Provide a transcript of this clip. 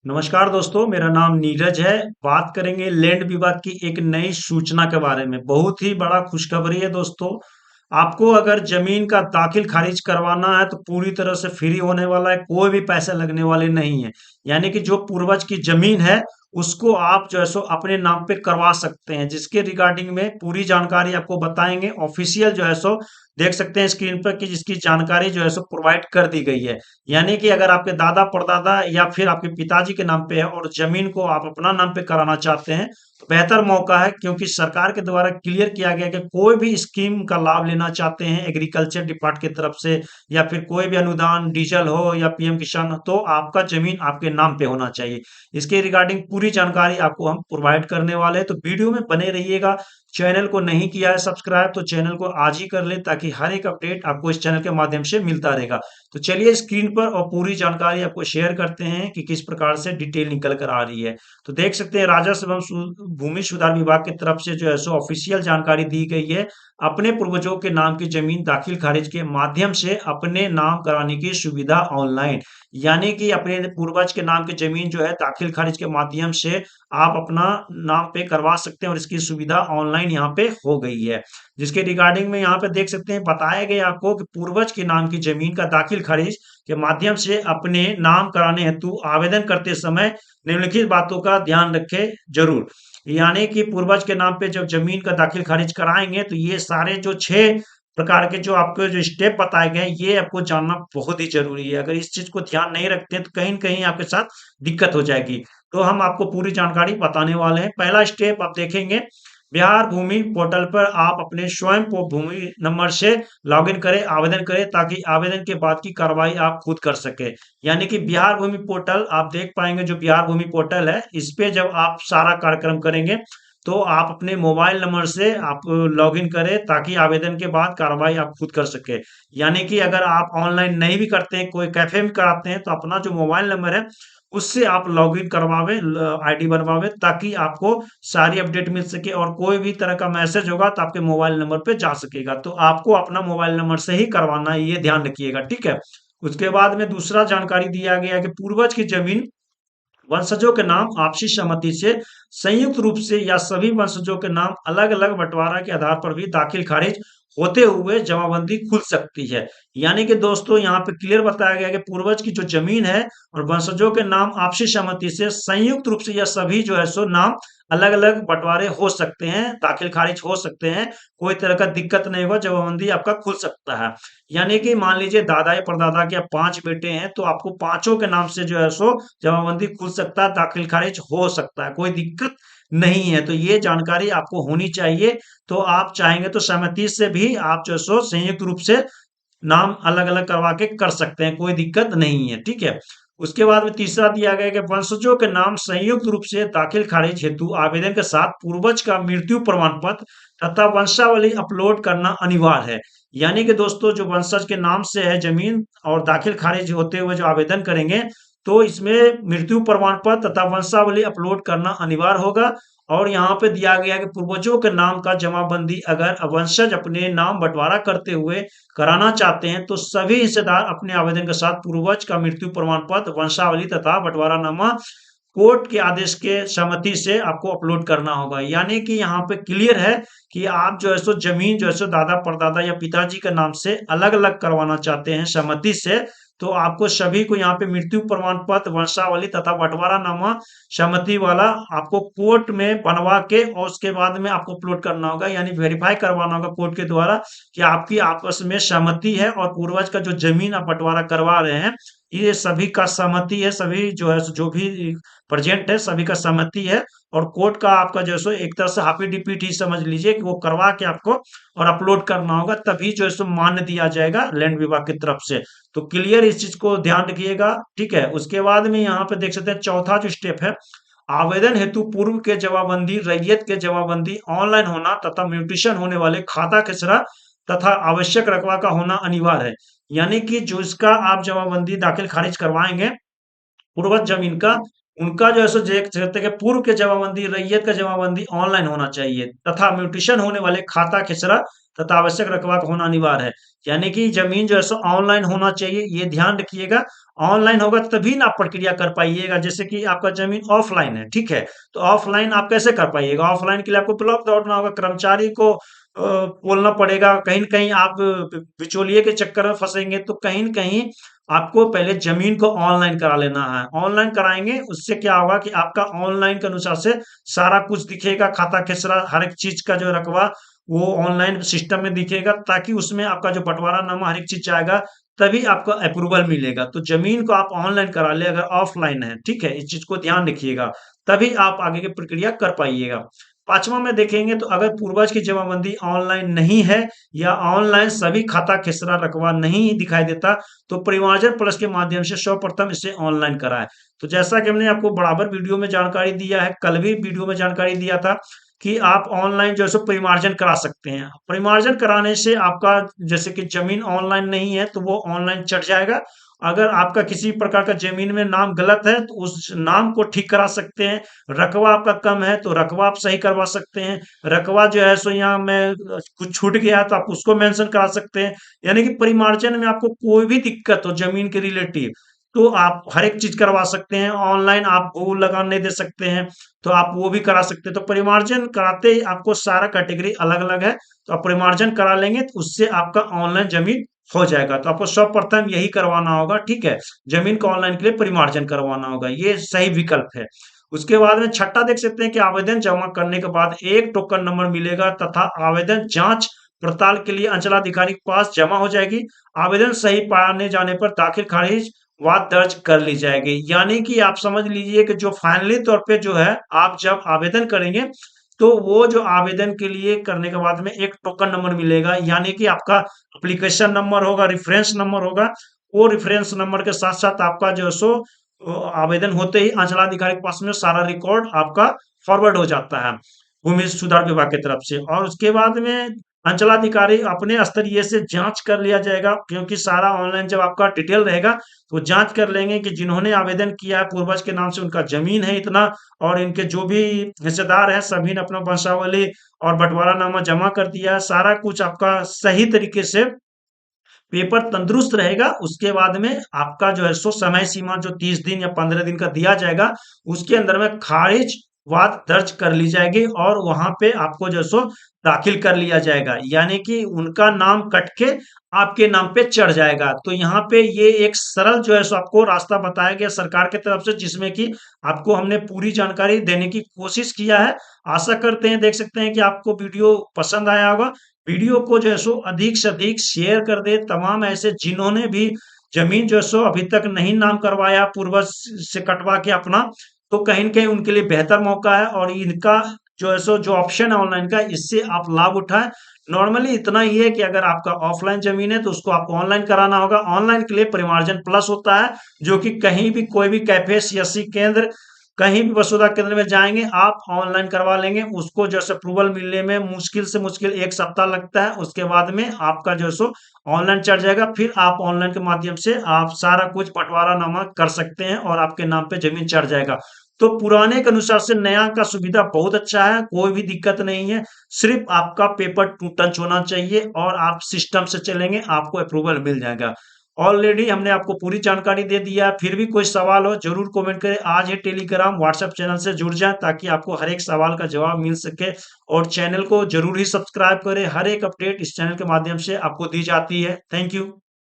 नमस्कार दोस्तों, मेरा नाम नीरज है। बात करेंगे लैंड विभाग की एक नई सूचना के बारे में। बहुत ही बड़ा खुशखबरी है दोस्तों। आपको अगर जमीन का दाखिल खारिज करवाना है तो पूरी तरह से फ्री होने वाला है, कोई भी पैसे लगने वाले नहीं है। यानी कि जो पूर्वज की जमीन है उसको आप जो है सो अपने नाम पे करवा सकते हैं, जिसके रिगार्डिंग में पूरी जानकारी आपको बताएंगे। ऑफिशियल जो है सो देख सकते हैं स्क्रीन पर कि जिसकी जानकारी जो है सो प्रोवाइड कर दी गई है। यानी कि अगर आपके दादा परदादा या फिर आपके पिताजी के नाम पे है और जमीन को आप अपना नाम पे कराना चाहते हैं तो बेहतर मौका है, क्योंकि सरकार के द्वारा क्लियर किया गया कि कोई भी स्कीम का लाभ लेना चाहते हैं एग्रीकल्चर डिपार्ट की तरफ से या फिर कोई भी अनुदान डीजल हो या पीएम किसान हो, तो आपका जमीन आपके नाम पे होना चाहिए। इसके रिगार्डिंग पूरी जानकारी आपको हम प्रोवाइड करने वाले हैं, तो वीडियो में बने रहिएगा। चैनल को नहीं किया है सब्सक्राइब तो चैनल को आज ही कर ले, ताकि हर एक अपडेट आपको इस चैनल के माध्यम से मिलता रहेगा। तो चलिए स्क्रीन पर और पूरी जानकारी आपको शेयर करते हैं कि किस प्रकार से डिटेल निकल कर आ रही है। तो देख सकते हैं राजस्व एवं भूमि सुधार विभाग की तरफ से जो है सो ऑफिशियल जानकारी दी गई है। अपने पूर्वजों के नाम की जमीन दाखिल खारिज के माध्यम से अपने नाम कराने की सुविधा ऑनलाइन। यानी कि अपने पूर्वज के नाम की जमीन जो है दाखिल खारिज के माध्यम से आप अपना नाम पे करवा सकते हैं और इसकी सुविधा ऑनलाइन यहाँ पे हो गई है। जिसके रिगार्डिंग में यहाँ पे देख सकते हैं बताया गया आपको कि पूर्वज के नाम की जमीन का दाखिल खारिज के माध्यम से अपने नाम कराने हेतु आवेदन करते समय निम्नलिखित बातों का ध्यान रखें जरूर। यानी कि पूर्वज के नाम पे जब जमीन का दाखिल खारिज कराएंगे तो ये सारे जो 6 प्रकार के जो आपको जो स्टेप बताए गए हैं ये आपको जानना बहुत ही जरूरी है। अगर इस चीज को ध्यान नहीं रखते हैं तो कहीं न कहीं आपके साथ दिक्कत हो जाएगी। तो हम आपको पूरी जानकारी बताने वाले हैं। पहला स्टेप आप देखेंगे, बिहार भूमि पोर्टल पर आप अपने स्वयं को भूमि नंबर से लॉगिन करें, आवेदन करें, ताकि आवेदन के बाद की कार्रवाई आप खुद कर सके। यानी कि बिहार भूमि पोर्टल आप देख पाएंगे, जो बिहार भूमि पोर्टल है इस पे जब आप सारा कार्यक्रम करेंगे तो आप अपने मोबाइल नंबर से आप लॉगिन करें, ताकि आवेदन के बाद कार्रवाई आप खुद कर सके। यानी कि अगर आप ऑनलाइन नहीं भी करते हैं, कोई कैफे में कराते हैं, तो अपना जो मोबाइल नंबर है उससे आप लॉगिन करवावे, आईडी बनवावे, ताकि आपको सारी अपडेट मिल सके और कोई भी तरह का मैसेज होगा तो आपके मोबाइल नंबर पे जा सकेगा। तो आपको अपना मोबाइल नंबर से ही करवाना है, ये ध्यान रखिएगा, ठीक है। उसके बाद में दूसरा जानकारी दिया गया है कि पूर्वज की जमीन वंशजों के नाम आपसी सहमति से संयुक्त रूप से या सभी वंशजों के नाम अलग अलग बंटवारा के आधार पर भी दाखिल खारिज होते हुए जमाबंदी खुल सकती है। यानी कि दोस्तों यहाँ पे क्लियर बताया गया है कि पूर्वज की जो जमीन है और वंशजों के नाम आपसी सहमति से संयुक्त रूप से या सभी जो है सो नाम अलग अलग बंटवारे हो सकते हैं, दाखिल खारिज हो सकते हैं। कोई तरह का दिक्कत नहीं होगा, जमाबंदी आपका खुल सकता है। यानी कि मान लीजिए दादा या परदादा के 5 बेटे हैं तो आपको पांचों के नाम से जो है सो जमाबंदी खुल सकता है, दाखिल खारिज हो सकता है, कोई दिक्कत नहीं है। तो ये जानकारी आपको होनी चाहिए। तो आप चाहेंगे तो सहमति से भी आप जो है सो संयुक्त रूप से नाम अलग अलग करवा के कर सकते हैं, कोई दिक्कत नहीं है, ठीक है। उसके बाद में तीसरा दिया गया है कि वंशजों के नाम संयुक्त रूप से दाखिल खारिज हेतु आवेदन के साथ पूर्वज का मृत्यु प्रमाण पत्र तथा वंशावली अपलोड करना अनिवार्य है। यानी कि दोस्तों जो वंशज के नाम से है जमीन और दाखिल खारिज होते हुए जो आवेदन करेंगे तो इसमें मृत्यु प्रमाण पत्र तथा वंशावली अपलोड करना अनिवार्य होगा। और यहाँ पे दिया गया है कि पूर्वजों के नाम का जमाबंदी अगर वंशज अपने नाम बंटवारा करते हुए कराना चाहते हैं तो सभी हिस्सेदार अपने आवेदन के साथ पूर्वज का मृत्यु प्रमाण पत्र, वंशावली तथा बंटवारानामा कोर्ट के आदेश के सहमति से आपको अपलोड करना होगा। यानी कि यहाँ पे क्लियर है कि आप जो है सो जमीन जो है सो दादा परदादा या पिताजी के नाम से अलग अलग करवाना चाहते हैं सहमति से, तो आपको सभी को यहाँ पे मृत्यु प्रमाण पत्र, वंशावली तथा बंटवारानामा सहमति वाला आपको कोर्ट में बनवा के और उसके बाद में आपको अपलोड करना होगा, यानी वेरीफाई करवाना होगा कोर्ट के द्वारा कि आपकी आपस में सहमति है और पूर्वज का जो जमीन आप बंटवारा करवा रहे हैं ये सभी का सहमति है, सभी जो है जो भी प्रेजेंट है सभी का सहमति है। और कोर्ट का आपका जो है सो एक तरह से हाफी डिप्टी ही समझ लीजिए कि वो करवा के आपको और अपलोड करना होगा, तभी जो है सो मान्य दिया जाएगा लैंड विभाग की तरफ से। तो क्लियर इस चीज को ध्यान रखिएगा, ठीक है। उसके बाद में यहाँ पे देख सकते हैं चौथा जो स्टेप है, आवेदन हेतु पूर्व के जवाबंदी, रैयत के जवाबंदी ऑनलाइन होना तथा म्यूटेशन होने वाले खाता खसरा तथा आवश्यक रकबा का होना अनिवार्य है। यानी कि जो इसका आप जवाबंदी दाखिल खारिज करवाएंगे पूर्वज जमीन का, उनका जो है सो देख सकते हैं कि पूर्व के जमाबंदी, रैयत का जमाबंदी ऑनलाइन होना चाहिए तथा म्यूटेशन होने वाले खाता खसरा तथा आवश्यक रकबा का होना अनिवार्य है। यानी कि जमीन जो है सो ऑनलाइन होना चाहिए, ये ध्यान रखिएगा। ऑनलाइन होगा तभी ना आप प्रक्रिया कर पाइएगा। जैसे कि आपका जमीन ऑफलाइन है, ठीक है, तो ऑफलाइन आप कैसे कर पाइएगा? ऑफलाइन के लिए आपको ब्लॉक दौड़ना होगा, कर्मचारी को बोलना पड़ेगा। कहीं न कहीं आप बिचौलिए के चक्कर में फँसेंगे, तो कहीं न कहीं आपको पहले ज़मीन को ऑनलाइन करा लेना है। ऑनलाइन कराएँगे, उससे क्या होगा कि आपका ऑनलाइन के अनुसार से सारा कुछ दिखेगा, खाता-खेसरा हर एक चीज़ का जो रकबा, वो ऑनलाइन सिस्टम में दिखेगा, ताकि उसमें आपका जो बँटवारानामा हर एक चीज़ जाएगा, तभी आपको अप्रूवल मिलेगा। तो ज़मीन को आप ऑनलाइन करा लें अगर ऑफलाइन है, ठीक है? इस चीज़ को ध्यान रखिएगा, तभी आप आगे की प्रक्रिया कर पाइएगा। 5वां में देखेंगे तो अगर पूर्वज की जमाबंदी ऑनलाइन नहीं है या ऑनलाइन सभी खाता खेसरा रकबा नहीं दिखाई देता, तो परिमार्जन प्लस के माध्यम से सर्वप्रथम इसे ऑनलाइन कराएं। तो जैसा कि हमने आपको बराबर वीडियो में जानकारी दिया है, कल भी वीडियो में जानकारी दिया था कि आप ऑनलाइन जो है सो परिमार्जन करा सकते हैं। परिमार्जन कराने से आपका जैसे कि जमीन ऑनलाइन नहीं है तो वो ऑनलाइन चढ़ जाएगा। अगर आपका किसी प्रकार का जमीन में नाम गलत है तो उस नाम को ठीक करा सकते हैं। रकबा आपका कम है तो रकबा आप सही करवा सकते हैं। रकबा जो है सो यहाँ में कुछ छूट गया तो आप उसको मेंशन करा सकते हैं। यानी कि परिमार्जन में आपको कोई भी दिक्कत हो जमीन के रिलेटिव, तो आप हर एक चीज करवा सकते हैं। ऑनलाइन आप भूल लगाने दे सकते हैं, तो आप वो भी करा सकते हैं। तो परिमार्जन कराते ही आपको सारा कैटेगरी अलग अलग है, तो आप परिमार्जन करा लेंगे तो उससे आपका ऑनलाइन जमीन हो जाएगा। तो आपको सर्वप्रथम यही करवाना होगा, ठीक है, जमीन को ऑनलाइन के लिए परिमार्जन करवाना होगा, ये सही विकल्प है। उसके बाद में छठा देख सकते हैं कि आवेदन जमा करने के बाद एक टोकन नंबर मिलेगा तथा आवेदन जांच पड़ताल के लिए अंचलाधिकारी के पास जमा हो जाएगी। आवेदन सही पाने जाने पर दाखिल खारिज बात दर्ज कर ली जाएगी। यानी कि आप समझ लीजिए कि जो फाइनली तौर पे जो है आप जब आवेदन करेंगे, तो वो जो आवेदन के लिए करने के बाद में एक टोकन नंबर मिलेगा, यानी कि आपका एप्लीकेशन नंबर होगा, रेफरेंस नंबर होगा। वो रेफरेंस नंबर के साथ साथ आपका जो है सो आवेदन होते ही अंचलाधिकारी के पास में सारा रिकॉर्ड आपका फॉरवर्ड हो जाता है भूमि सुधार विभाग की तरफ से। और उसके बाद में अंचलाधिकारी अपने स्तरीय से जांच कर लिया जाएगा, क्योंकि सारा ऑनलाइन जब आपका डिटेल रहेगा तो जांच कर लेंगे कि जिन्होंने आवेदन किया है पूर्वज के नाम से उनका जमीन है इतना, और इनके जो भी हिस्सेदार हैं सभी ने अपना वंशावली और बंटवारानामा जमा कर दिया है। सारा कुछ आपका सही तरीके से पेपर तंदुरुस्त रहेगा। उसके बाद में आपका जो है सो समय सीमा जो 30 दिन या 15 दिन का दिया जाएगा, उसके अंदर में खारिज बात दर्ज कर ली जाएगी और वहां पे आपको जो है सो दाखिल कर लिया जाएगा। यानी कि उनका नाम कट के आपके नाम पे चढ़ जाएगा। तो यहाँ पे ये एक सरल जो है सो आपको रास्ता बताया गया सरकार की तरफ से, जिसमें कि आपको हमने पूरी जानकारी देने की कोशिश किया है। आशा करते हैं, देख सकते हैं कि आपको वीडियो पसंद आया होगा। वीडियो को जो है सो अधिक से अधिक शेयर कर दे। तमाम ऐसे जिन्होंने भी जमीन जो है सो अभी तक नहीं नाम करवाया पूर्वज से कटवा के अपना, तो कहीं न कहीं उनके लिए बेहतर मौका है। और इनका जो है सो जो ऑप्शन है ऑनलाइन का, इससे आप लाभ उठाएं। नॉर्मली इतना ही है कि अगर आपका ऑफलाइन जमीन है तो उसको आपको ऑनलाइन कराना होगा। ऑनलाइन के लिए परिमार्जन प्लस होता है, जो कि कहीं भी कोई भी कैफे, सीएससी केंद्र, कहीं भी वसुधा केंद्र में जाएंगे आप ऑनलाइन करवा लेंगे। उसको जैसे अप्रूवल मिलने में मुश्किल से मुश्किल 1 सप्ताह लगता है। उसके बाद में आपका जो है सो ऑनलाइन चढ़ जाएगा। फिर आप ऑनलाइन के माध्यम से आप सारा कुछ बंटवारानामा कर सकते हैं और आपके नाम पे जमीन चढ़ जाएगा। तो पुराने के अनुसार से नया का सुविधा बहुत अच्छा है, कोई भी दिक्कत नहीं है। सिर्फ आपका पेपर टू टंच होना चाहिए और आप सिस्टम से चलेंगे, आपको अप्रूवल मिल जाएगा। ऑलरेडी हमने आपको पूरी जानकारी दे दिया है। फिर भी कोई सवाल हो जरूर कमेंट करें। आज ही टेलीग्राम व्हाट्सएप चैनल से जुड़ जाएं ताकि आपको हर एक सवाल का जवाब मिल सके। और चैनल को जरूर ही सब्सक्राइब करें, हर एक अपडेट इस चैनल के माध्यम से आपको दी जाती है। Thank you.